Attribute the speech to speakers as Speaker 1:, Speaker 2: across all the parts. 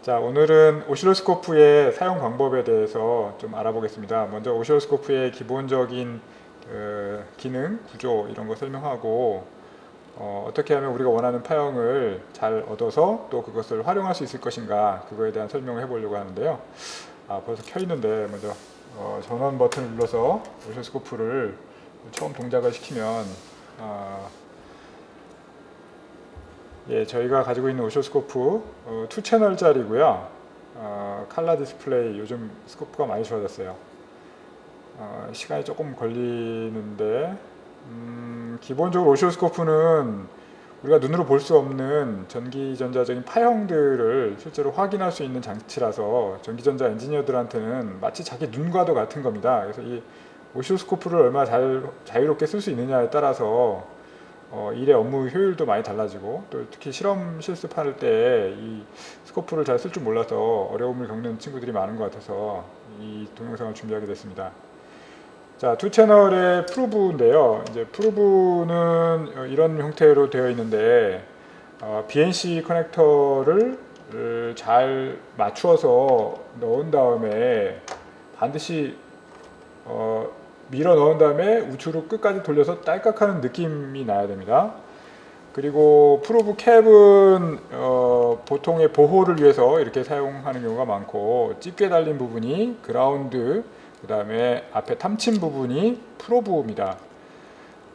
Speaker 1: 자, 오늘은 오실로스코프의 사용 방법에 대해서 좀 알아보겠습니다. 먼저 오실로스코프의 기본적인 기능, 구조 이런 거 설명하고 어떻게 하면 우리가 원하는 파형을 잘 얻어서 또 그것을 활용할 수 있을 것인가 그거에 대한 설명을 해보려고 하는데요. 벌써 켜 있는데 먼저 전원 버튼을 눌러서 오실로스코프를 처음 동작을 시키면 예, 저희가 가지고 있는 오실로스코프 2채널짜리고요. 칼라 디스플레이, 요즘 스코프가 많이 좋아졌어요. 시간이 조금 걸리는데 기본적으로 오실로스코프는 우리가 눈으로 볼 수 없는 전기전자적인 파형들을 실제로 확인할 수 있는 장치라서 전기전자 엔지니어들한테는 마치 자기 눈과도 같은 겁니다. 그래서 이 오실로스코프를 얼마나 자유롭게 쓸 수 있느냐에 따라서 일의 업무 효율도 많이 달라지고, 또 특히 실험 실습할 때 이 스코프를 잘 쓸 줄 몰라서 어려움을 겪는 친구들이 많은 것 같아서 이 동영상을 준비하게 됐습니다. 자, 2채널의 프로브인데요. 이제 프로브는 이런 형태로 되어 있는데 BNC 커넥터를 잘 맞추어서 넣은 다음에 반드시 밀어 넣은 다음에 우측으로 끝까지 돌려서 딸깍하는 느낌이 나야 됩니다. 그리고 프로브 캡은 보통의 보호를 위해서 이렇게 사용하는 경우가 많고, 집게 달린 부분이 그라운드, 그 다음에 앞에 탐침 부분이 프로브입니다.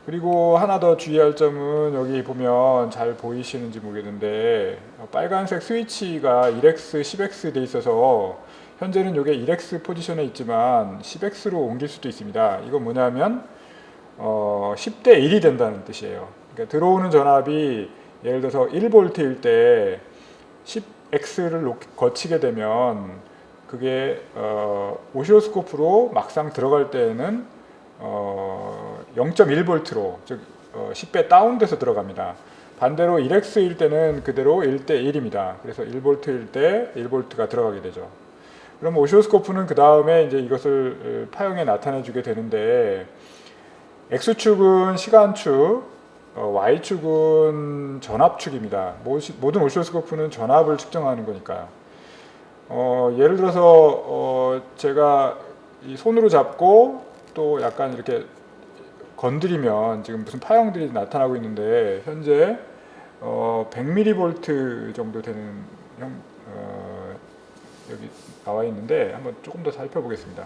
Speaker 1: 그리고 하나 더 주의할 점은 여기 보면 잘 보이시는지 모르겠는데 빨간색 스위치가 1X, 10X 돼 있어서 현재는 이게 1X 포지션에 있지만 10X로 옮길 수도 있습니다. 이건 뭐냐면 10대 1이 된다는 뜻이에요. 그러니까 들어오는 전압이 예를 들어서 1V일 때 10X를 거치게 되면 그게 오실로스코프로 막상 들어갈 때에는 0.1V로, 즉 10배 다운돼서 들어갑니다. 반대로 1X일 때는 그대로 1대 1입니다. 그래서 1V일 때 1V가 들어가게 되죠. 그럼 오실로스코프는 그 다음에 이제 이것을 파형에 나타내 주게 되는데, X축은 시간축, Y축은 전압축입니다. 모든 오실로스코프는 전압을 측정하는 거니까요. 예를 들어서 제가 이 손으로 잡고 또 약간 이렇게 건드리면 지금 무슨 파형들이 나타나고 있는데, 현재 100mV 정도 되는 여기 나와 있는데 한번 조금 더 살펴보겠습니다.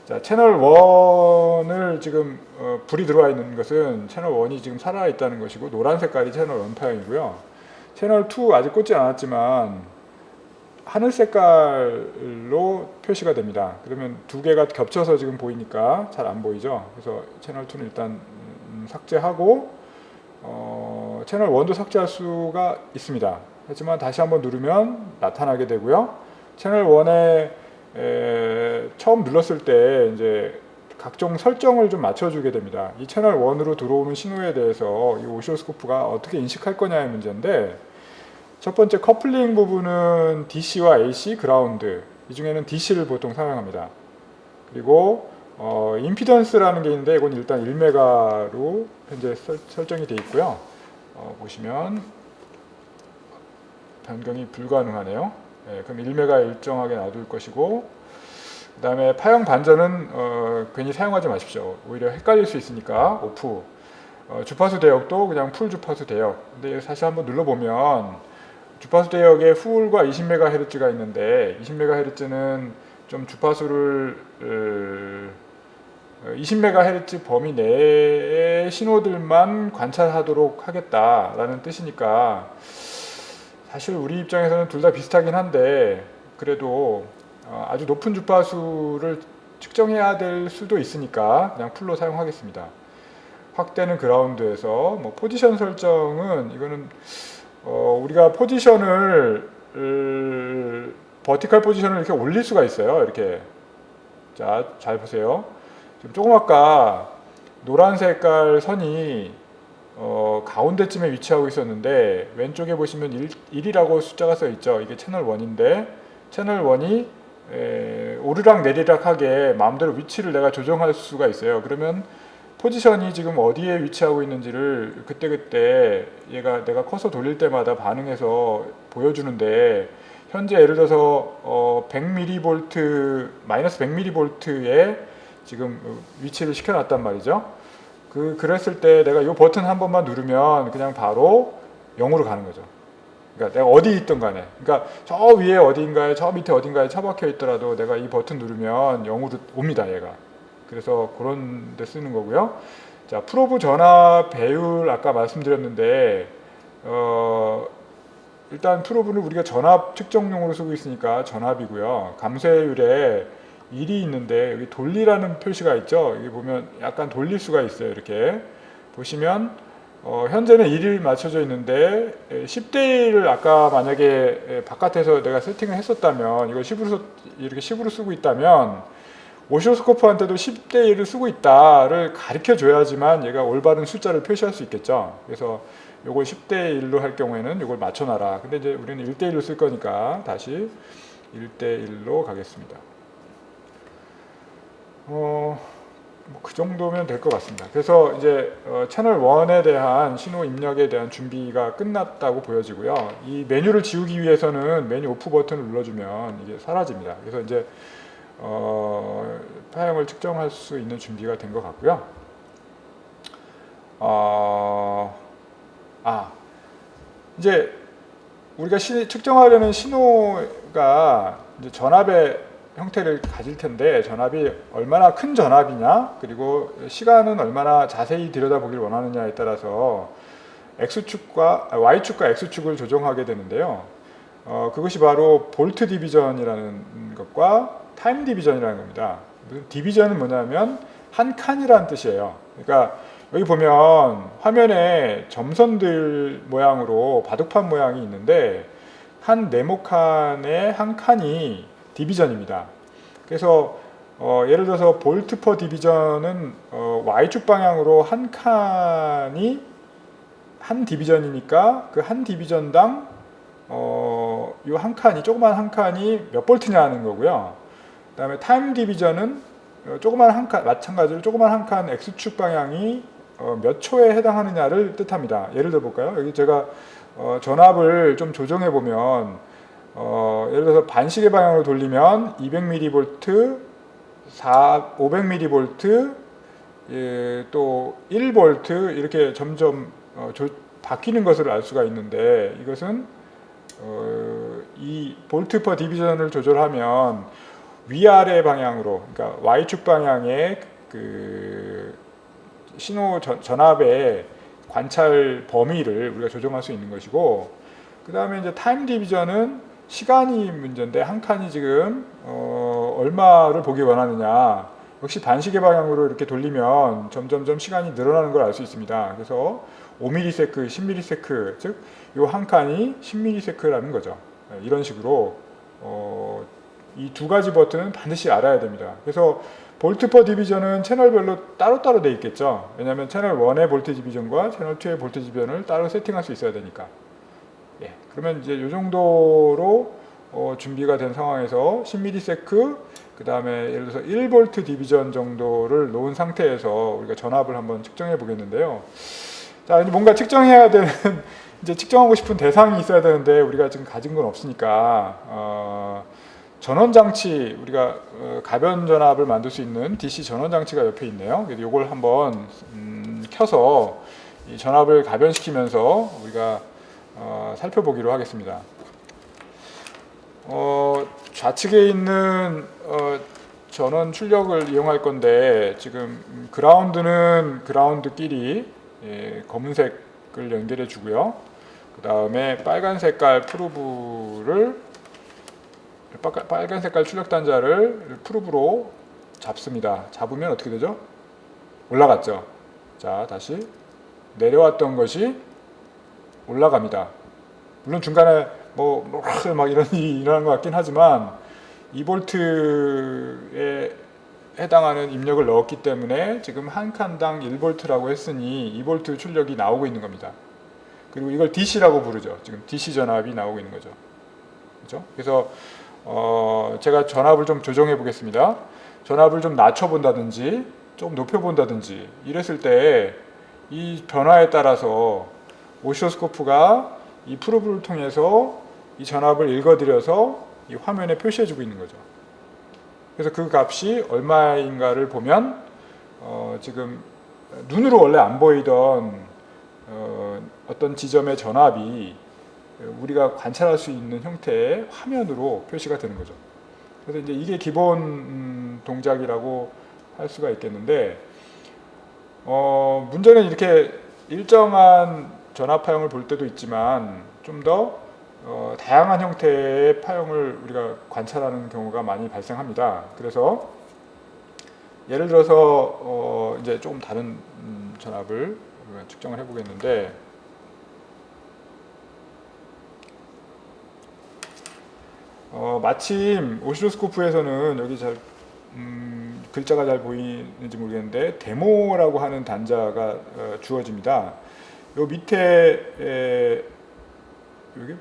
Speaker 1: 자, 채널 1을 지금 불이 들어와 있는 것은 채널 1이 지금 살아 있다는 것이고, 노란 색깔이 채널 1 파형이고요. 채널 2 아직 꽂지 않았지만 하늘 색깔로 표시가 됩니다. 그러면 두 개가 겹쳐서 지금 보이니까 잘 안 보이죠. 그래서 채널 2는 일단 삭제하고 채널 1도 삭제할 수가 있습니다. 하지만 다시 한번 누르면 나타나게 되고요. 채널 1에 처음 눌렀을 때 이제 각종 설정을 좀 맞춰주게 됩니다. 이 채널 1으로 들어오는 신호에 대해서 이 오실로스코프가 어떻게 인식할 거냐의 문제인데, 첫 번째 커플링 부분은 DC와 AC, 그라운드, 이 중에는 DC를 보통 사용합니다. 그리고 임피던스라는 게 있는데 이건 일단 1메가로 현재 설정이 되어 있고요. 보시면 변경이 불가능하네요. 그럼 1메가 일정하게 놔둘 것이고, 그 다음에 파형 반전은 괜히 사용하지 마십시오. 오히려 헷갈릴 수 있으니까 오프. 주파수 대역도 그냥 풀 주파수 대역. 근데 다시 한번 눌러보면 주파수 대역에 풀과 20MHz가 있는데, 20MHz는 좀 주파수를 20MHz 범위 내의 신호들만 관찰하도록 하겠다라는 뜻이니까, 사실 우리 입장에서는 둘 다 비슷하긴 한데 그래도 아주 높은 주파수를 측정해야 될 수도 있으니까 그냥 풀로 사용하겠습니다. 확대는 그라운드에서, 포지션 설정은 이거는 우리가 포지션을 버티컬 포지션을 이렇게 올릴 수가 있어요. 이렇게. 자, 잘 보세요. 지금 조금 아까 노란 색깔 선이 가운데쯤에 위치하고 있었는데, 왼쪽에 보시면 1이라고 숫자가 써 있죠. 이게 채널 1인데 채널 1이 오르락 내리락 하게 마음대로 위치를 내가 조정할 수가 있어요. 그러면 포지션이 지금 어디에 위치하고 있는지를 그때그때 얘가 내가 커서 돌릴 때마다 반응해서 보여주는데, 현재 예를 들어서 100mV 마이너스 100mV에 지금 위치를 시켜놨단 말이죠. 그랬을 때 내가 이 버튼 한 번만 누르면 그냥 바로 0으로 가는 거죠. 그러니까 내가 어디 있든 간에, 그러니까 저 위에 어딘가에, 저 밑에 어딘가에 처박혀 있더라도 내가 이 버튼 누르면 0으로 옵니다, 얘가. 그래서 그런 데 쓰는 거고요. 자, 프로브 전압 배율 아까 말씀드렸는데, 일단 프로브는 우리가 전압 측정용으로 쓰고 있으니까 전압이고요. 감쇄율에 1이 있는데 여기 돌리라는 표시가 있죠. 여기 보면 약간 돌릴 수가 있어요. 이렇게 보시면 현재는 1이 맞춰져 있는데 10대 1을 아까 만약에 바깥에서 내가 세팅을 했었다면 이걸 10으로 이렇게 10으로 쓰고 있다면 오시로스코프한테도 10대 1을 쓰고 있다를 가르쳐 줘야지만 얘가 올바른 숫자를 표시할 수 있겠죠. 그래서 요걸 10대 1로 할 경우에는 요걸 맞춰놔라. 근데 이제 우리는 1대 1로 쓸 거니까 다시 1대 1로 가겠습니다. 그 정도면 될 것 같습니다. 그래서 이제 채널 1에 대한 신호 입력에 대한 준비가 끝났다고 보여지고요. 이 메뉴를 지우기 위해서는 메뉴 오프 버튼을 눌러주면 이게 사라집니다. 그래서 이제 파형을 측정할 수 있는 준비가 된 것 같고요. 이제 우리가 측정하려는 신호가 이제 전압의 형태를 가질 텐데 전압이 얼마나 큰 전압이냐 그리고 시간은 얼마나 자세히 들여다보길 원하느냐에 따라서 X축과 Y축과 X축을 조정하게 되는데요. 그것이 바로 볼트 디비전이라는 것과 타임 디비전이라는 겁니다. 디비전은 뭐냐면 한 칸이라는 뜻이에요. 그러니까 여기 보면 화면에 점선들 모양으로 바둑판 모양이 있는데 한 네모칸의 한 칸이 디비전입니다. 그래서 예를 들어서 볼트 퍼 디비전은 Y축 방향으로 한 칸이 한 디비전이니까 그 한 디비전당 이 한 칸이 조그만 한 칸이 몇 볼트냐 하는 거고요. 그다음에 타임 디비전은 조그만 한 칸 마찬가지로 조그만 한 칸 X축 방향이 몇 초에 해당하느냐를 뜻합니다. 예를 들어 볼까요? 여기 제가 전압을 좀 조정해 보면 예를 들어서 반시계 방향으로 돌리면 200mV, 500mV, 또 1V 이렇게 점점 바뀌는 것을 알 수가 있는데 이것은 이 볼트 퍼 디비전을 조절하면 위아래 방향으로 그러니까 Y축 방향의 그 신호 전압의 관찰 범위를 우리가 조정할 수 있는 것이고 그 다음에 이제 타임 디비전은 시간이 문제인데 한 칸이 지금 얼마를 보기 원하느냐 역시 반시계 방향으로 이렇게 돌리면 점점점 시간이 늘어나는 걸 알 수 있습니다. 그래서 5ms, 10ms 즉 이 한 칸이 10ms라는 거죠. 이런 식으로 이 두 가지 버튼은 반드시 알아야 됩니다. 그래서 볼트 퍼 디비전은 채널별로 따로따로 되어 있겠죠. 왜냐하면 채널 1의 볼트 디비전과 채널 2의 볼트 디비전을 따로 세팅할 수 있어야 되니까. 예, 그러면 이제 이 정도로 준비가 된 상황에서 10ms, 그 다음에 예를 들어서 1V 디비전 정도를 놓은 상태에서 우리가 전압을 한번 측정해 보겠는데요. 자, 이제 뭔가 측정해야 되는 이제 측정하고 싶은 대상이 있어야 되는데 우리가 지금 가진 건 없으니까 전원 장치 우리가 가변 전압을 만들 수 있는 DC 전원 장치가 옆에 있네요. 그래서 이걸 한번 켜서 이 전압을 가변시키면서 우리가 살펴보기로 하겠습니다. 좌측에 있는 전원 출력을 이용할 건데 지금 그라운드는 그라운드끼리 검은색을 연결해 주고요. 그 다음에 빨간 색깔 프로브를 빨간 색깔 출력 단자를 프로브로 잡습니다. 잡으면 어떻게 되죠? 올라갔죠. 자, 다시 내려왔던 것이 올라갑니다. 물론 중간에 막 이런 일이 일어난 것 같긴 하지만 2V에 해당하는 입력을 넣었기 때문에 지금 한 칸당 1V라고 했으니 2V 출력이 나오고 있는 겁니다. 그리고 이걸 DC라고 부르죠. 지금 DC 전압이 나오고 있는 거죠. 그렇죠? 그래서 제가 전압을 좀 조정해 보겠습니다. 전압을 좀 낮춰 본다든지 좀 높여 본다든지 이랬을 때 이 변화에 따라서 오시로스코프가 이 프로브를 통해서 이 전압을 읽어들여서 이 화면에 표시해주고 있는 거죠. 그래서 그 값이 얼마인가를 보면 지금 눈으로 원래 안 보이던 어떤 지점의 전압이 우리가 관찰할 수 있는 형태의 화면으로 표시가 되는 거죠. 그래서 이제 이게 기본 동작이라고 할 수가 있겠는데, 문제는 이렇게 일정한 전압 파형을 볼 때도 있지만 좀 더 다양한 형태의 파형을 우리가 관찰하는 경우가 많이 발생합니다. 그래서 예를 들어서 이제 조금 다른 전압을 측정을 해보겠는데, 마침 오실로스코프에서는 여기 잘 글자가 잘 보이는지 모르겠는데 데모라고 하는 단자가 주어집니다. 요 밑에 여기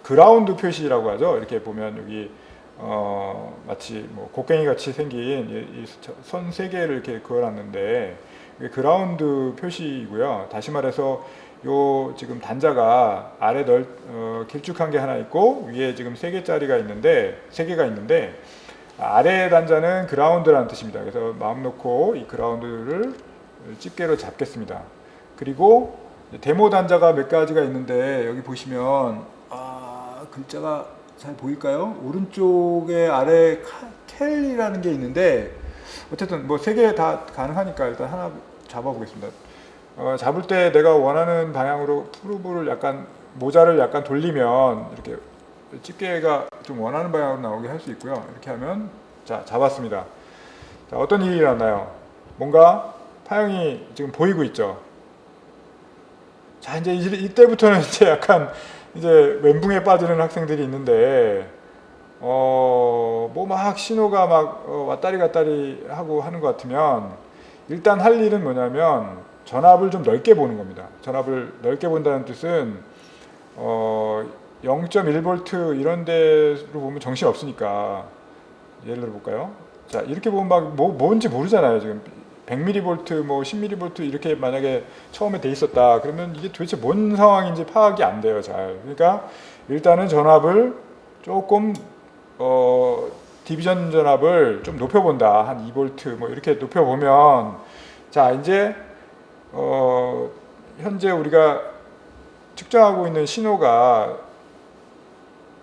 Speaker 1: 그라운드 표시라고 하죠. 이렇게 보면 여기 마치 뭐 곡괭이 같이 생긴 선 세 개를 이렇게 그어놨는데 이게 그라운드 표시이고요. 다시 말해서 요 지금 단자가 아래 길쭉한 게 하나 있고 위에 지금 세 개가 있는데 아래 단자는 그라운드라는 뜻입니다. 그래서 마음 놓고 이 그라운드를 집게로 잡겠습니다. 그리고 데모 단자가 몇 가지가 있는데 여기 보시면 글자가 잘 보일까요? 오른쪽에 아래 켈이라는 게 있는데 어쨌든 뭐 세 개 다 가능하니까 일단 하나 잡아보겠습니다. 잡을 때 내가 원하는 방향으로 프로브를 모자를 약간 돌리면 이렇게 집게가 좀 원하는 방향으로 나오게 할 수 있고요. 이렇게 하면 자, 잡았습니다. 자, 어떤 일이 일어나요? 뭔가 파형이 지금 보이고 있죠. 자, 이제 이때부터는 이제 약간 이제 멘붕에 빠지는 학생들이 있는데 뭐 막 신호가 막 왔다리 갔다리 하고 하는 것 같으면 일단 할 일은 뭐냐면 전압을 좀 넓게 보는 겁니다. 전압을 넓게 본다는 뜻은 0.1V 이런 데로 보면 정신 없으니까 예를 들어 볼까요? 자, 이렇게 보면 막 뭔지 모르잖아요. 지금 100mV, 뭐 10mV 이렇게 만약에 처음에 돼 있었다. 그러면 이게 도대체 뭔 상황인지 파악이 안 돼요, 잘. 그러니까 일단은 전압을 조금 디비전 전압을 좀 높여본다. 한 2V 뭐 이렇게 높여보면 자, 이제 현재 우리가 측정하고 있는 신호가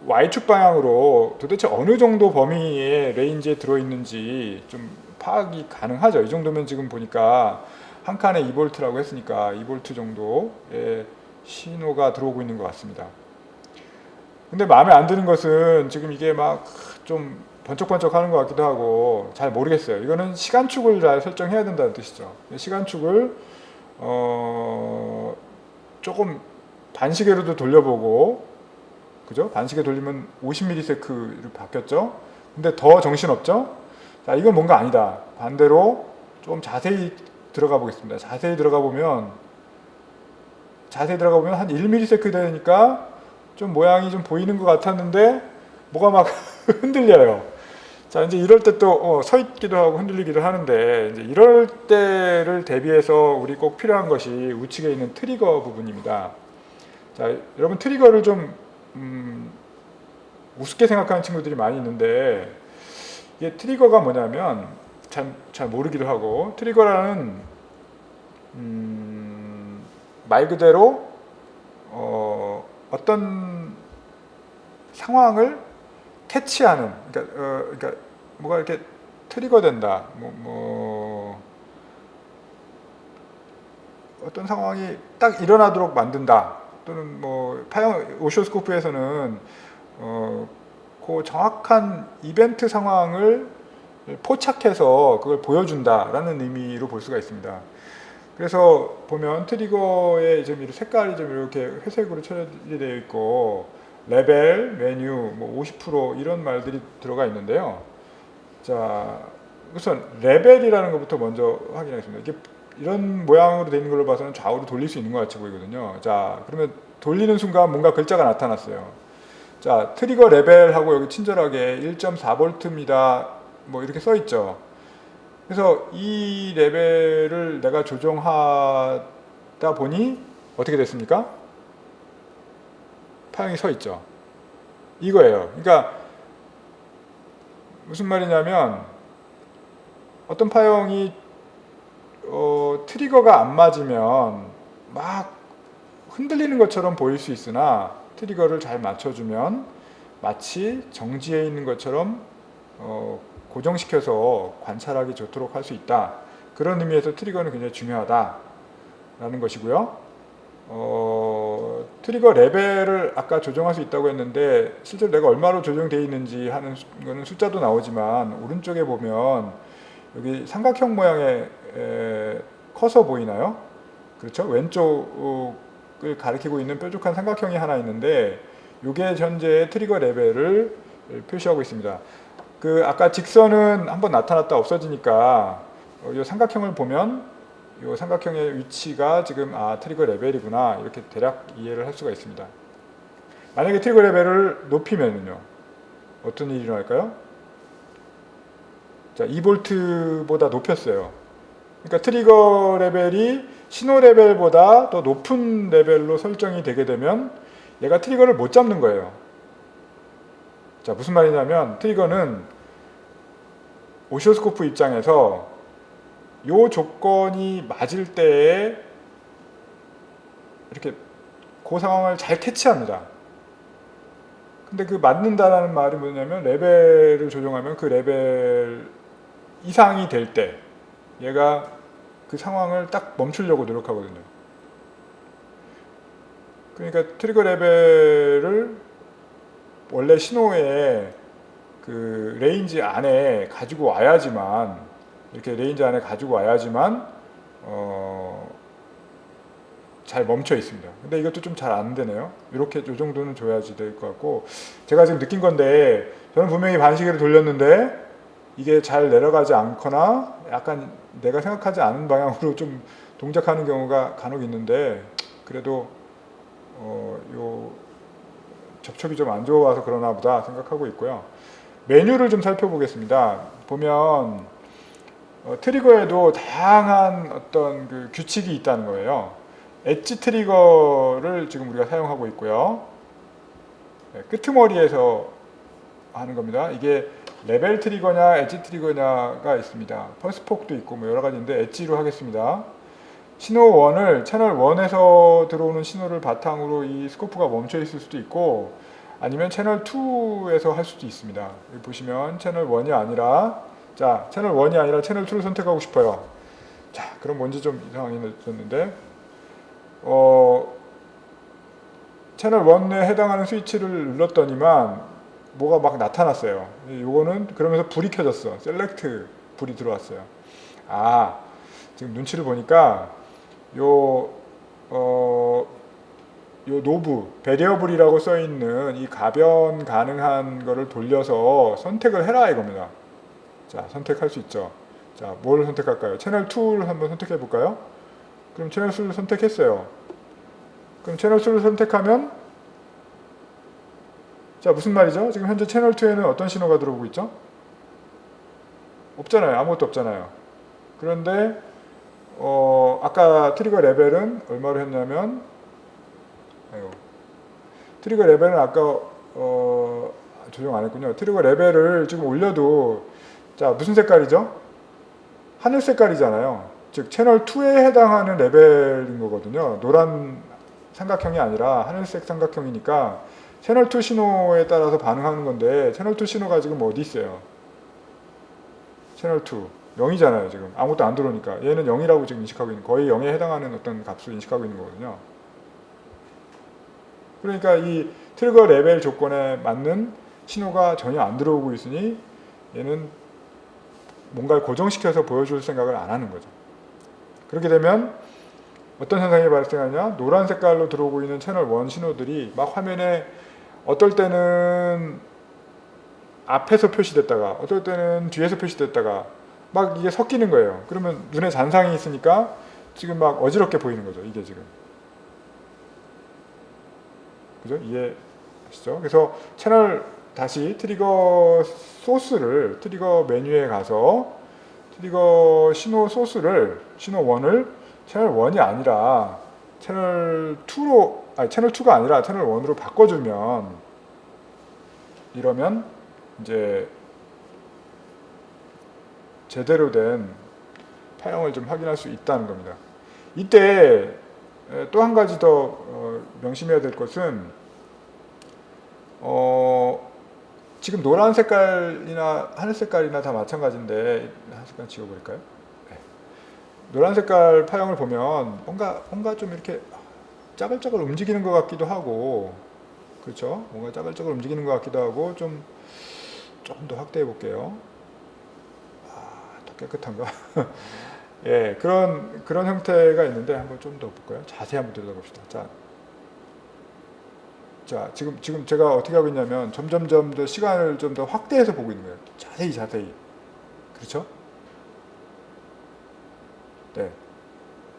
Speaker 1: Y축 방향으로 도대체 어느 정도 범위의 레인지에 들어있는지 좀 파악이 가능하죠. 이 정도면 지금 보니까 한 칸에 2V라고 했으니까 2V 정도의 신호가 들어오고 있는 것 같습니다. 근데 마음에 안 드는 것은 지금 이게 막 좀 번쩍번쩍 하는 것 같기도 하고 잘 모르겠어요. 이거는 시간축을 잘 설정해야 된다는 뜻이죠. 시간축을 조금 반시계로도 돌려보고, 그죠? 반시계 돌리면 50ms로 바뀌었죠? 근데 더 정신없죠? 자, 이건 뭔가 아니다. 반대로 좀 자세히 들어가 보겠습니다. 자세히 들어가 보면 한 1ms 되니까 좀 모양이 좀 보이는 것 같았는데 뭐가 막 흔들려요. 자, 이제 이럴 때 또 서 있기도 하고 흔들리기도 하는데 이제 이럴 때를 대비해서 우리 꼭 필요한 것이 우측에 있는 트리거 부분입니다. 자, 여러분 트리거를 좀 우습게 생각하는 친구들이 많이 있는데 이게 트리거가 뭐냐면 잘 모르기도 하고 트리거라는 말 그대로 어떤 상황을 캐치하는 그러니까 뭐가 이렇게 트리거 된다 어떤 상황이 딱 일어나도록 만든다 또는 뭐 오시오스코프에서는 그 정확한 이벤트 상황을 포착해서 그걸 보여준다라는 의미로 볼 수가 있습니다. 그래서 보면 트리거의 좀 색깔이 좀 이렇게 회색으로 처리되어 있고 레벨, 메뉴, 뭐 50% 이런 말들이 들어가 있는데요. 자, 우선 레벨이라는 것부터 먼저 확인하겠습니다. 이게 이런 모양으로 되어 있는 걸로 봐서는 좌우로 돌릴 수 있는 것 같이 보이거든요. 자, 그러면 돌리는 순간 뭔가 글자가 나타났어요. 자, 트리거 레벨하고 여기 친절하게 1.4V입니다. 뭐 이렇게 써 있죠. 그래서 이 레벨을 내가 조정하다 보니 어떻게 됐습니까? 파형이 서 있죠. 이거예요. 그러니까 무슨 말이냐면 어떤 파형이 트리거가 안 맞으면 막 흔들리는 것처럼 보일 수 있으나 트리거를 잘 맞춰주면 마치 정지해 있는 것처럼 고정시켜서 관찰하기 좋도록 할 수 있다. 그런 의미에서 트리거는 굉장히 중요하다라는 것이고요. 트리거 레벨을 아까 조정할 수 있다고 했는데 실제로 내가 얼마로 조정되어 있는지 하는 거는 숫자도 나오지만 오른쪽에 보면 여기 삼각형 모양의 커서 보이나요? 그렇죠? 왼쪽을 가리키고 있는 뾰족한 삼각형이 하나 있는데 이게 현재 트리거 레벨을 표시하고 있습니다. 그 아까 직선은 한번 나타났다 없어지니까 이 삼각형을 보면 이 삼각형의 위치가 지금 트리거 레벨이구나 이렇게 대략 이해를 할 수가 있습니다. 만약에 트리거 레벨을 높이면요 어떤 일이 일어날까요? 자, 2V보다 높였어요. 그러니까 트리거 레벨이 신호 레벨보다 더 높은 레벨로 설정이 되게 되면 얘가 트리거를 못 잡는 거예요. 자, 무슨 말이냐면 트리거는 오시로스코프 입장에서 요 조건이 맞을 때에 이렇게 그 상황을 잘 캐치합니다. 근데 그 맞는다라는 말이 뭐냐면 레벨을 조정하면 그 레벨 이상이 될 때 얘가 그 상황을 딱 멈추려고 노력하거든요. 그러니까 트리거 레벨을 원래 신호에 그 레인지 안에 가지고 와야지만 이렇게 레인지 안에 가지고 와야지만 잘 멈춰 있습니다. 근데 이것도 좀 잘 안 되네요. 이렇게 이 정도는 줘야지 될 것 같고 제가 지금 느낀 건데 저는 분명히 반시계를 돌렸는데 이게 잘 내려가지 않거나 약간 내가 생각하지 않은 방향으로 좀 동작하는 경우가 간혹 있는데 그래도 요 접촉이 좀 안 좋아서 그러나 보다 생각하고 있고요. 메뉴를 좀 살펴보겠습니다. 보면 트리거에도 다양한 어떤 그 규칙이 있다는 거예요. 엣지 트리거를 지금 우리가 사용하고 있고요. 네, 끄트머리에서 하는 겁니다. 이게 레벨 트리거냐 엣지 트리거냐가 있습니다. 펄스폭도 있고 뭐 여러 가지인데 엣지로 하겠습니다. 신호 1을 채널 1에서 들어오는 신호를 바탕으로 이 스코프가 멈춰 있을 수도 있고 아니면 채널 2에서 할 수도 있습니다. 여기 보시면 채널 1이 아니라 채널 1이 아니라 채널 2를 선택하고 싶어요. 자, 그럼 뭔지 좀 이상하게 늦었는데 채널 1에 해당하는 스위치를 눌렀더니만 뭐가 막 나타났어요. 요거는 그러면서 불이 켜졌어. 셀렉트 불이 들어왔어요. 지금 눈치를 보니까 요 노브, 베리어블이라고 써있는 이 가변 가능한 거를 돌려서 선택을 해라 이겁니다. 자, 선택할 수 있죠. 자, 뭘 선택할까요? 채널 2를 한번 선택해 볼까요? 그럼 채널 2를 선택했어요. 그럼 채널 2를 선택하면 자, 무슨 말이죠? 지금 현재 채널 2에는 어떤 신호가 들어오고 있죠? 없잖아요. 아무것도 없잖아요. 그런데 아까 트리거 레벨은 얼마로 했냐면 트리거 레벨은 아까 조정 안 했군요. 트리거 레벨을 지금 올려도 자, 무슨 색깔이죠? 하늘 색깔이잖아요. 즉 채널 2에 해당하는 레벨인 거거든요. 노란 삼각형이 아니라 하늘색 삼각형이니까 채널 2 신호에 따라서 반응하는 건데 채널 2 신호가 지금 어디 있어요? 채널 2 0이잖아요. 지금 아무것도 안 들어오니까 얘는 0이라고 지금 인식하고 있는 거의 0에 해당하는 어떤 값을 인식하고 있는 거거든요. 그러니까 이 트리거 레벨 조건에 맞는 신호가 전혀 안 들어오고 있으니 얘는 뭔가를 고정시켜서 보여줄 생각을 안 하는 거죠. 그렇게 되면 어떤 현상이 발생하냐? 노란 색깔로 들어오고 있는 채널 1 신호들이 막 화면에 어떨 때는 앞에서 표시됐다가 어떨 때는 뒤에서 표시됐다가 막 이게 섞이는 거예요. 그러면 눈에 잔상이 있으니까 지금 막 어지럽게 보이는 거죠. 이게 지금. 그죠? 이해하시죠? 그래서 다시 트리거 소스를 트리거 메뉴에 가서 트리거 신호 소스를 신호 1을 채널 1이 아니라 채널 2로 채널 2가 아니라 채널 1으로 바꿔주면, 이러면 이제 제대로 된 파형을 좀 확인할 수 있다는 겁니다. 이때 또 한 가지 더 명심해야 될 것은, 지금 노란 색깔이나 하늘 색깔이나 다 마찬가지인데, 하늘 색깔 지워버릴까요? 네. 노란 색깔 파형을 보면 뭔가 좀 이렇게 짜글짜글 움직이는 것 같기도 하고, 그렇죠? 뭔가 짜글짜글 움직이는 것 같기도 하고, 조금 더 확대해 볼게요. 더 깨끗한가? 예, 그런 형태가 있는데 한번 좀 더 볼까요? 자세히 한번 들여다봅시다. 자, 지금 제가 어떻게 하고 있냐면 점점점 더 시간을 좀 더 확대해서 보고 있는 거예요. 자세히. 그렇죠? 네.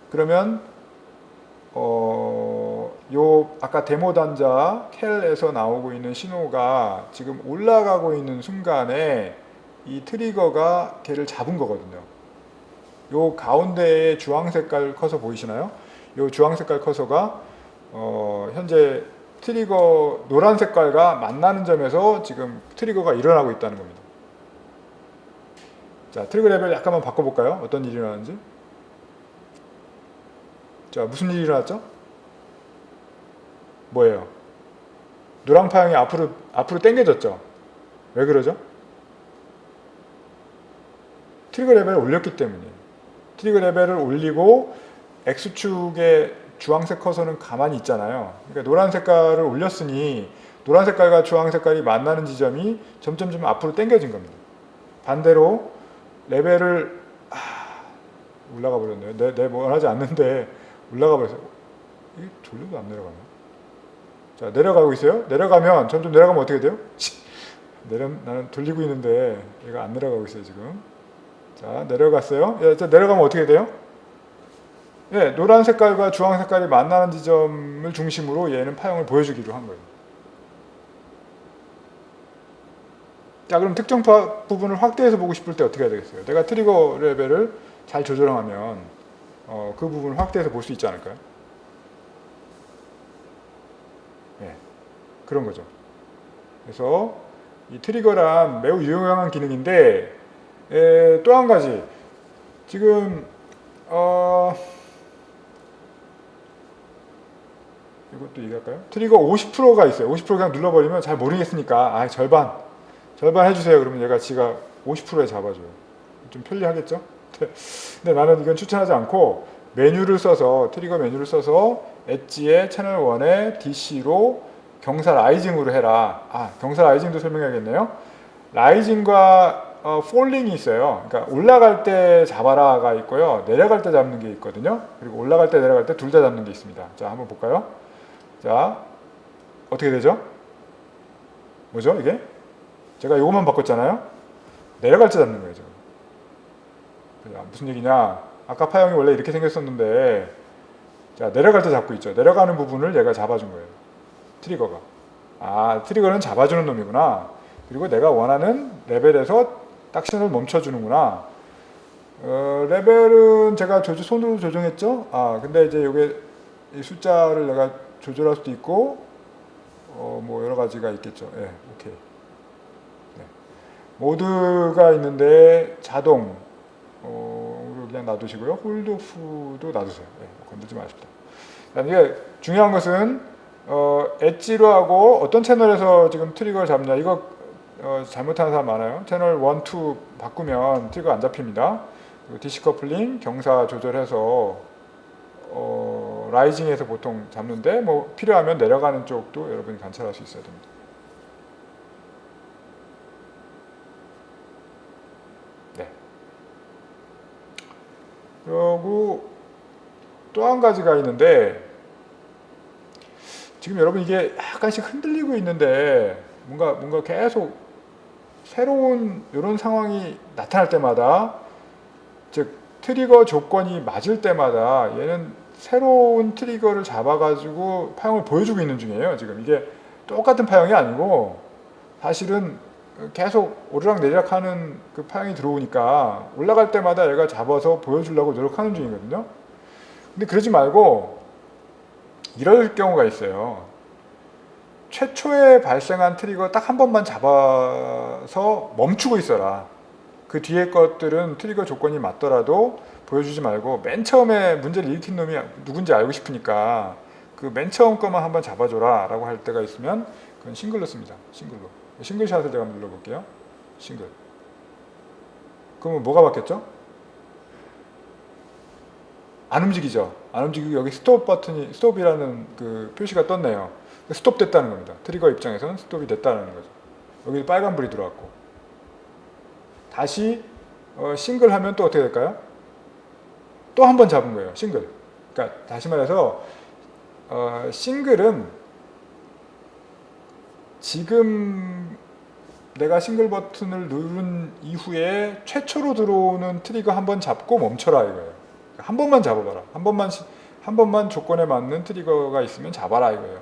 Speaker 1: 그러면 요 아까 데모 단자 켈에서 나오고 있는 신호가 지금 올라가고 있는 순간에 이 트리거가 걔를 잡은 거거든요. 요 가운데에 주황 색깔 커서 보이시나요? 요 주황 색깔 커서가 현재 트리거 노란 색깔과 만나는 점에서 지금 트리거가 일어나고 있다는 겁니다. 자, 트리거 레벨 약간만 바꿔볼까요? 어떤 일이 일어나는지. 자, 무슨 일이 일어났죠? 뭐예요? 노랑 파형이 앞으로 당겨졌죠? 왜 그러죠? 트리거 레벨을 올렸기 때문이에요. 트리거 레벨을 올리고 X축의 주황색 커서는 가만히 있잖아요. 그러니까 노란 색깔을 올렸으니 노란 색깔과 주황 색깔이 만나는 지점이 점점 앞으로 당겨진 겁니다. 반대로 레벨을 올라가 버렸네요. 내 원하지 않는데 올라가 버렸어요. 이게 돌려도 안 내려가네. 자, 내려가고 있어요. 내려가면 점점 내려가면 어떻게 돼요? 나는 돌리고 있는데 얘가 안 내려가고 있어요 지금. 자, 내려갔어요. 내려가면 어떻게 돼요? 예, 노란 색깔과 주황 색깔이 만나는 지점을 중심으로 얘는 파형을 보여주기로 한 거예요. 자, 그럼 특정 부분을 확대해서 보고 싶을 때 어떻게 해야 되겠어요? 내가 트리거 레벨을 잘 조절하면 그 부분을 확대해서 볼 수 있지 않을까요? 예, 그런 거죠. 그래서 이 트리거란 매우 유용한 기능인데, 또 한 가지 지금 이것도 얘기할까요? 트리거 50%가 있어요. 50% 그냥 눌러버리면 잘 모르겠으니까 절반 해주세요. 그러면 얘가 지가 50%에 잡아줘요. 좀 편리하겠죠? 근데 나는 이건 추천하지 않고 트리거 메뉴를 써서 엣지에 채널 1에 DC로 경사 라이징으로 해라. 경사 라이징도 설명해야겠네요. 라이징과 폴링이 있어요. 그러니까 올라갈 때 잡아라가 있고요. 내려갈 때 잡는 게 있거든요. 그리고 올라갈 때 내려갈 때 둘 다 잡는 게 있습니다. 자, 한번 볼까요? 자, 어떻게 되죠? 뭐죠 이게? 제가 이것만 바꿨잖아요. 내려갈 때 잡는 거예요 지금. 무슨 얘기냐? 아까 파형이 원래 이렇게 생겼었는데, 자, 내려갈 때 잡고 있죠. 내려가는 부분을 얘가 잡아준 거예요. 트리거가. 트리거는 잡아주는 놈이구나. 그리고 내가 원하는 레벨에서 딱신을 멈춰주는구나. 레벨은 제가 손으로 조정했죠. 근데 이제 이게 이 숫자를 내가 조절할 수도 있고, 뭐 여러 가지가 있겠죠. 예, 오케이. 네. 모드가 있는데 자동 그냥 놔두시고요. 홀드오프도 놔두세요. 네, 건들지 마십시다. 이게 중요한 것은 엣지로 하고 어떤 채널에서 지금 트리거를 잡냐. 이거 잘못하는 사람 많아요. 채널 1, 2 바꾸면 트리거 안 잡힙니다. DC 커플링 경사 조절해서 라이징에서 보통 잡는데, 뭐 필요하면 내려가는 쪽도 여러분이 관찰할 수 있어야 됩니다. 네. 그리고 또 한 가지가 있는데, 지금 여러분 이게 약간씩 흔들리고 있는데 뭔가 계속 새로운 이런 상황이 나타날 때마다, 즉 트리거 조건이 맞을 때마다 얘는 새로운 트리거를 잡아가지고 파형을 보여주고 있는 중이에요. 지금 이게 똑같은 파형이 아니고 사실은 계속 오르락내리락 하는 그 파형이 들어오니까 올라갈 때마다 얘가 잡아서 보여주려고 노력하는 중이거든요. 근데 그러지 말고 이럴 경우가 있어요. 최초에 발생한 트리거 딱 한 번만 잡아서 멈추고 있어라. 그 뒤에 것들은 트리거 조건이 맞더라도 보여주지 말고 맨 처음에 문제를 일으킨 놈이 누군지 알고 싶으니까 그 맨 처음 것만 한번 잡아줘라 라고 할 때가 있으면 그건 싱글로 씁니다. 싱글로. 싱글샷을 제가 한번 눌러볼게요. 싱글. 그러면 뭐가 바뀌었죠? 안 움직이죠. 안 움직이고 여기 스톱 버튼이, 스톱이라는 그 표시가 떴네요. 스톱 됐다는 겁니다. 트리거 입장에서는 스톱이 됐다는 거죠. 여기 빨간불이 들어왔고. 다시 싱글 하면 또 어떻게 될까요? 또 한 번 잡은 거예요. 싱글. 그러니까 다시 말해서 싱글은 지금 내가 싱글 버튼을 누른 이후에 최초로 들어오는 트리거 한 번 잡고 멈춰라 이거예요. 한 번만 잡아봐라. 한 번만 조건에 맞는 트리거가 있으면 잡아라 이거예요.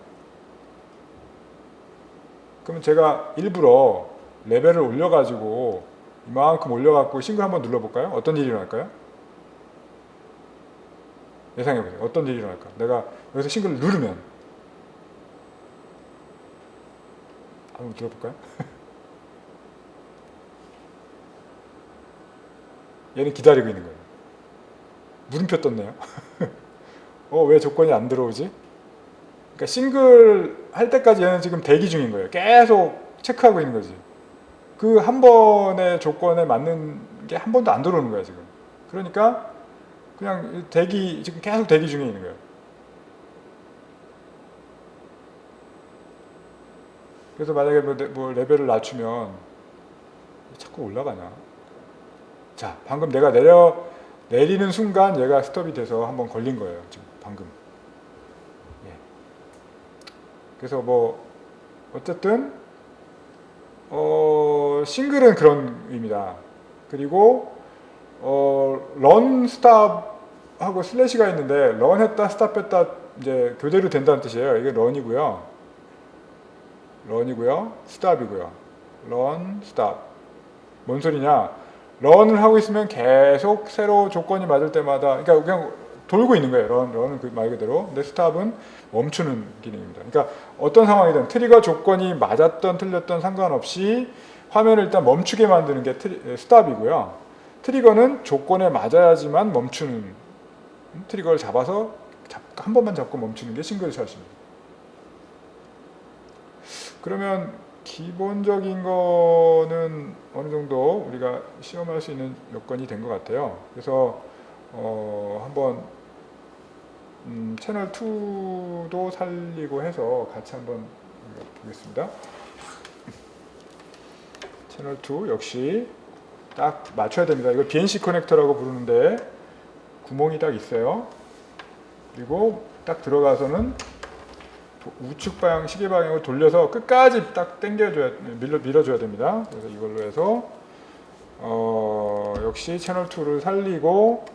Speaker 1: 그러면 제가 일부러 레벨을 올려가지고 이만큼 올려갖고 싱글 한번 눌러볼까요? 어떤 일이 일어날까요? 예상해보세요. 어떤 일이 일어날까? 내가 여기서 싱글을 누르면 한번 들어볼까요? 얘는 기다리고 있는 거예요. 물음표 떴네요. 왜 조건이 안 들어오지? 그러니까 싱글 할 때까지 얘는 지금 대기 중인 거예요. 계속 체크하고 있는 거지. 그 한 번의 조건에 맞는 게 한 번도 안 들어오는 거야 지금. 그러니까 그냥 지금 계속 대기 중에 있는 거예요. 그래서 만약에 뭐 레벨을 낮추면 자꾸 올라가냐. 자, 방금 내가 내리는 순간 얘가 스톱이 돼서 한번 걸린 거예요. 지금 방금. 예. 그래서 뭐 어쨌든 싱글은 그런 의미다. 그리고 런 스탑하고 슬래시가 있는데 런 했다 스탑 했다 이제 교대로 된다는 뜻이에요. 이게 런이고요. 스탑이고요. 런 스탑. 뭔 소리냐? 런을 하고 있으면 계속 새로 조건이 맞을 때마다 그러니까 그냥 돌고 있는 거예요. 런은 그 말 그대로. 근데 스탑은 멈추는 기능입니다. 그러니까 어떤 상황이든 트리거 조건이 맞았던 틀렸던 상관없이 화면을 일단 멈추게 만드는 게 스탑이고요. 트리거는 조건에 맞아야지만 멈추는, 트리거를 잡아서 한 번만 잡고 멈추는 게 싱글샷입니다. 그러면 기본적인 거는 어느 정도 우리가 시험할 수 있는 여건이 된 것 같아요. 그래서 한번 채널 2도 살리고 해서 같이 한번 보겠습니다. 채널 2 역시 딱 맞춰야 됩니다. 이걸 BNC 커넥터라고 부르는데 구멍이 딱 있어요. 그리고 딱 들어가서는 우측 방향, 시계 방향으로 돌려서 끝까지 딱 밀어줘야 됩니다. 그래서 이걸로 해서 역시 채널 2를 살리고,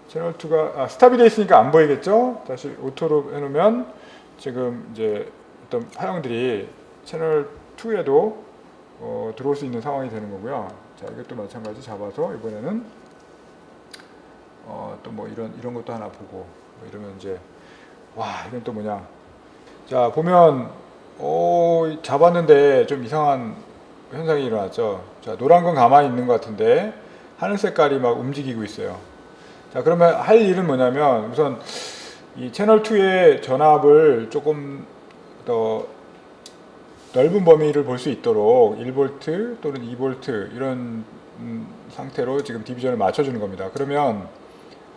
Speaker 1: 채널 2가 스탑이 되어 있으니까 안 보이겠죠? 다시 오토로 해놓으면 지금 이제 어떤 파형들이 채널 2에도 들어올 수 있는 상황이 되는 거고요. 자, 이것도 마찬가지 잡아서 이번에는 또 뭐 이런 것도 하나 보고 뭐 이러면 이제 이건 또 뭐냐? 자, 보면 잡았는데 좀 이상한 현상이 일어났죠. 자, 노란 건 가만히 있는 것 같은데 하늘 색깔이 막 움직이고 있어요. 자, 그러면 할 일은 뭐냐면 우선 이 채널 2의 전압을 조금 더 넓은 범위를 볼 수 있도록 1V 또는 2V 이런 상태로 지금 디비전을 맞춰주는 겁니다. 그러면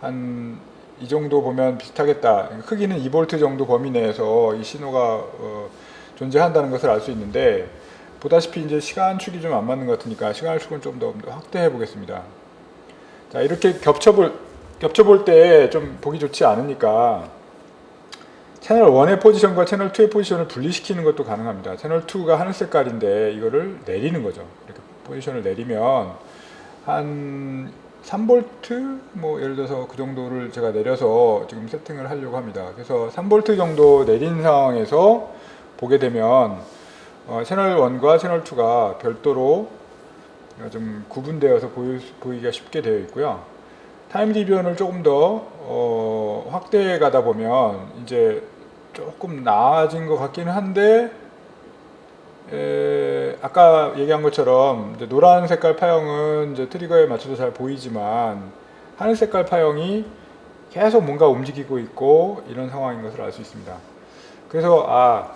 Speaker 1: 한 이 정도 보면 비슷하겠다. 크기는 2V 정도 범위 내에서 이 신호가 존재한다는 것을 알 수 있는데, 보다시피 이제 시간축이 좀 안 맞는 것 같으니까 시간축은 좀 더 확대해 보겠습니다. 자, 이렇게 겹쳐볼 때 좀 보기 좋지 않으니까 채널 1의 포지션과 채널 2의 포지션을 분리시키는 것도 가능합니다. 채널 2가 하늘 색깔인데 이거를 내리는 거죠. 이렇게 포지션을 내리면 한 3V 뭐 예를 들어서 그 정도를 제가 내려서 지금 세팅을 하려고 합니다. 그래서 3V 정도 내린 상황에서 보게 되면 채널 1과 채널 2가 별도로 좀 구분되어서 보이기가 쉽게 되어 있고요. 타임 디비전을 조금 더 확대해 가다 보면 이제 조금 나아진 것 같기는 한데 아까 얘기한 것처럼 이제 노란 색깔 파형은 이제 트리거에 맞춰서 잘 보이지만 하늘 색깔 파형이 계속 뭔가 움직이고 있고 이런 상황인 것을 알 수 있습니다. 그래서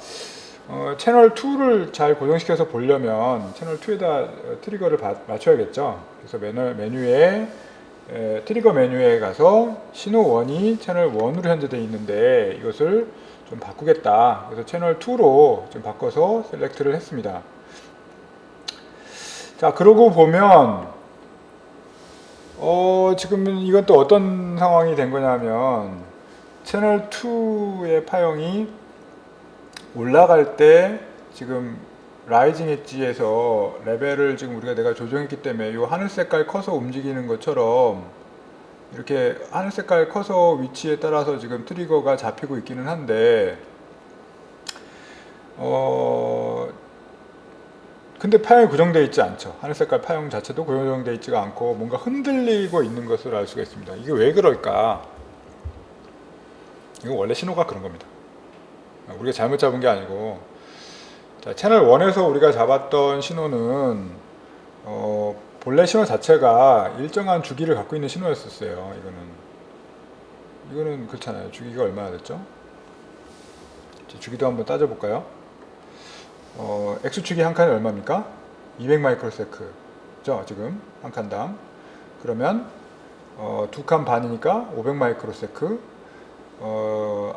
Speaker 1: 채널 2를 잘 고정시켜서 보려면 채널 2에다 트리거를 맞춰야겠죠. 그래서 메뉴에 트리거 메뉴에 가서 신호 1이 채널 1으로 현재 되어 있는데 이것을 좀 바꾸겠다. 그래서 채널 2로 좀 바꿔서 셀렉트를 했습니다. 자, 그러고 보면 지금 이건 또 어떤 상황이 된 거냐면 채널 2의 파형이 올라갈 때 지금 라이징 엣지에서 레벨을 지금 내가 조정했기 때문에 이 하늘 색깔 커서 움직이는 것처럼 이렇게 하늘 색깔 커서 위치에 따라서 지금 트리거가 잡히고 있기는 한데 근데 파형이 고정되어 있지 않죠. 하늘 색깔 파형 자체도 고정되어 있지가 않고 뭔가 흔들리고 있는 것을 알 수가 있습니다. 이게 왜 그럴까? 이거 원래 신호가 그런 겁니다. 우리가 잘못 잡은 게 아니고, 자, 채널 1에서 우리가 잡았던 신호는 본래 신호 자체가 일정한 주기를 갖고 있는 신호였었어요. 이거는 그렇잖아요. 주기가 얼마나 됐죠? 주기도 한번 따져볼까요? X축이 한 칸에 얼마입니까? 200 마이크로세크죠, 지금 한 칸당. 그러면 두 칸 반이니까 500 마이크로세크.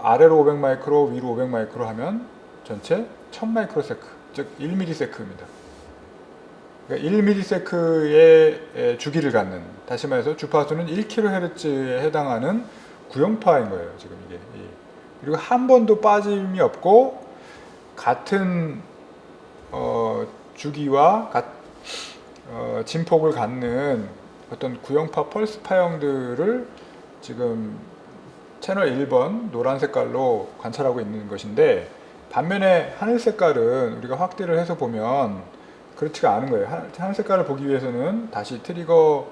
Speaker 1: 아래로 500 마이크로, 위로 500 마이크로 하면 전체 1000 마이크로세크, 즉 1ms입니다. 그러니까 1ms의 주기를 갖는, 다시 말해서 주파수는 1kHz에 해당하는 구형파인 거예요, 지금 이게. 그리고 한 번도 빠짐이 없고 같은 주기와 진폭을 갖는 어떤 구형파 펄스 파형들을 지금 채널 1번 노란 색깔로 관찰하고 있는 것인데, 반면에 하늘 색깔은 우리가 확대를 해서 보면 그렇지가 않은 거예요. 하늘 색깔을 보기 위해서는 다시 트리거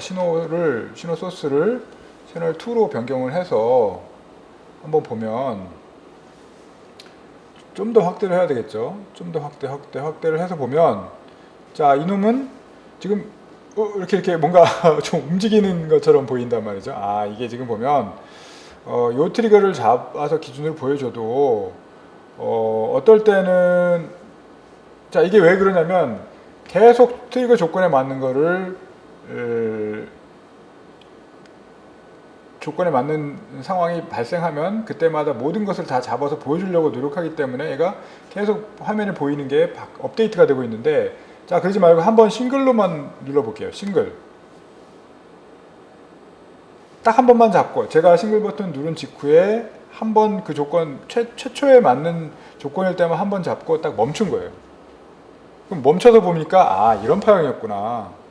Speaker 1: 신호 소스를 채널 2로 변경을 해서 한번 보면 좀 더 확대를 해야 되겠죠. 좀 더 확대를 해서 보면, 자, 이놈은 지금 이렇게 뭔가 좀 움직이는 것처럼 보인단 말이죠. 이게 지금 보면 요 트리거를 잡아서 기준으로 보여줘도 어떨 때는, 자, 이게 왜 그러냐면 계속 트리거 조건에 맞는 거를 조건에 맞는 상황이 발생하면 그때마다 모든 것을 다 잡아서 보여주려고 노력하기 때문에 얘가 계속 화면에 보이는 게 업데이트가 되고 있는데, 자, 그러지 말고 한번 싱글로만 눌러볼게요. 싱글. 딱 한 번만 잡고, 제가 싱글 버튼 누른 직후에 한 번 그 조건, 최초에 맞는 조건일 때만 한 번 잡고 딱 멈춘 거예요. 그럼 멈춰서 보니까 이런 파형이었구나,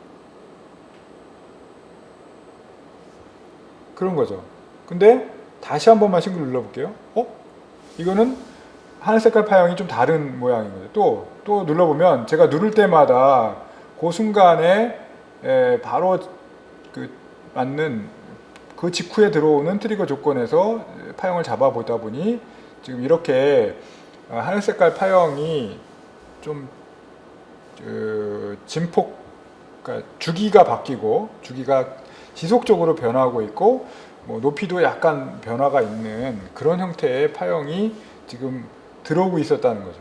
Speaker 1: 그런 거죠. 근데 다시 한 번만 싱글 눌러볼게요. 이거는 하늘 색깔 파형이 좀 다른 모양인 거죠. 또 눌러보면 제가 누를 때마다 그 순간에 바로 맞는 그 직후에 들어오는 트리거 조건에서 파형을 잡아보다 보니 지금 이렇게 하늘 색깔 파형이 좀 진폭, 그러니까 주기가 바뀌고 주기가 지속적으로 변화하고 있고 높이도 약간 변화가 있는 그런 형태의 파형이 지금 들어오고 있었다는 거죠.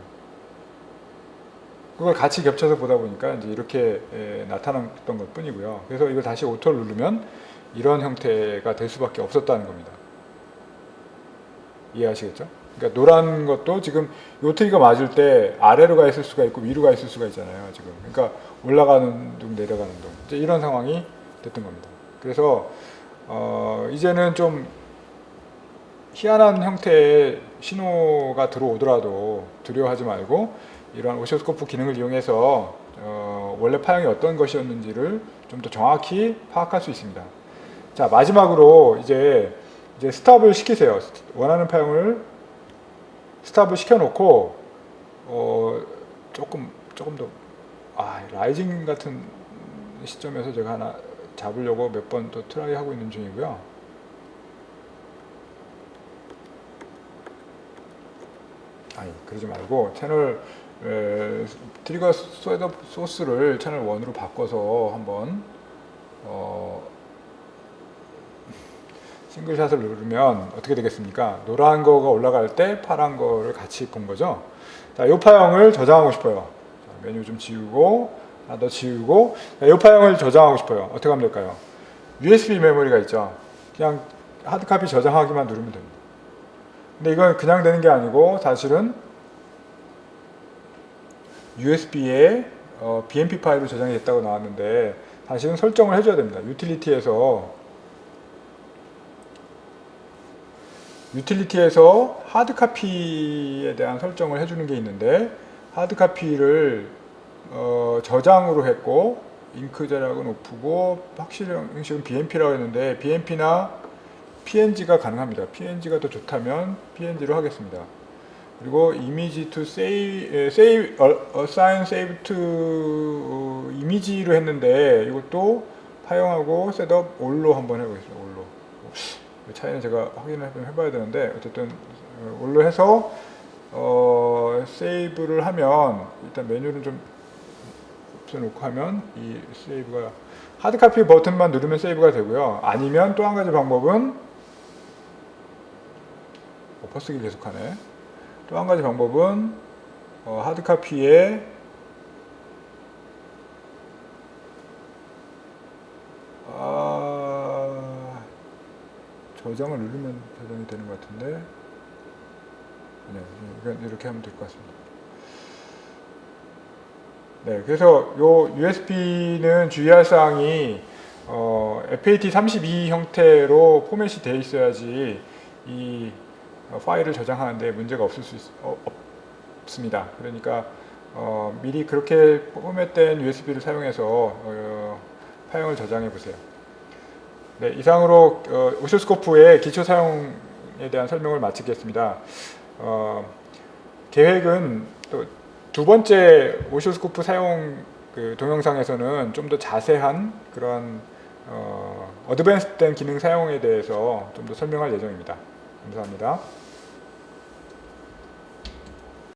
Speaker 1: 그걸 같이 겹쳐서 보다 보니까 이제 이렇게 나타났던 것 뿐이고요. 그래서 이걸 다시 오토를 누르면 이런 형태가 될 수밖에 없었다는 겁니다. 이해하시겠죠? 그러니까 노란 것도 지금 요 트리거 맞을 때 아래로 가 있을 수가 있고 위로 가 있을 수가 있잖아요, 지금. 그러니까 올라가는 둥 내려가는 둥, 이제 이런 상황이 됐던 겁니다. 그래서 이제는 좀 희한한 형태의 신호가 들어오더라도 두려워하지 말고 이러한 오시오스코프 기능을 이용해서 원래 파형이 어떤 것이었는지를 좀 더 정확히 파악할 수 있습니다. 자, 마지막으로 이제 스탑을 시키세요. 원하는 파형을 스탑을 시켜놓고 조금 더 라이징 같은 시점에서 제가 하나 잡으려고 몇 번 또 트라이 하고 있는 중이고요. 그러지 말고 채널 트리거 셋업 소스를 채널 1으로 바꿔서 한번 싱글샷을 누르면 어떻게 되겠습니까? 노란 거가 올라갈 때 파란 거를 같이 본 거죠. 자, 이 파형을 저장하고 싶어요. 자, 메뉴 좀 지우고 하나 더 지우고 이 파형을 저장하고 싶어요. 어떻게 하면 될까요? USB 메모리가 있죠. 그냥 하드카피 저장하기만 누르면 됩니다. 근데 이건 그냥 되는 게 아니고 사실은 USB에 BMP 파일로 저장이 됐다고 나왔는데 사실은 설정을 해줘야 됩니다. 유틸리티에서 하드카피에 대한 설정을 해주는 게 있는데 하드카피를 저장으로 했고 잉크 제락은 오프고 확실히 형식은 BMP라고 했는데 BMP나 PNG가 가능합니다. PNG가 더 좋다면 PNG로 하겠습니다. 그리고 image to save, assign save to image로 했는데 이것도 파형하고 셋업 all로 한번 해보겠습니다. all로. 차이는 제가 확인을 해봐야 되는데 어쨌든 all로 해서 세이브를 하면 일단 메뉴를 좀 없애놓고 하면 이 세이브가 하드카피 버튼만 누르면 세이브가 되고요. 아니면 또 한 가지 방법은 퍼쓰기 계속하네. 또 한 가지 방법은 하드카피에 저장을 누르면 저장이 되는 것 같은데 네, 이렇게 하면 될 것 같습니다. 네, 그래서 요 USB는 주의할 사항이 FAT32 형태로 포맷이 되어 있어야지 이 파일을 저장하는데 문제가 없습니다. 그러니까 미리 그렇게 포맷된 USB를 사용해서 파형을 저장해 보세요. 네, 이상으로 오실스코프의 기초 사용에 대한 설명을 마치겠습니다. 계획은 또 두 번째 오실스코프 사용 동영상에서는 좀 더 자세한 그런 어드밴스된 기능 사용에 대해서 좀 더 설명할 예정입니다. 감사합니다.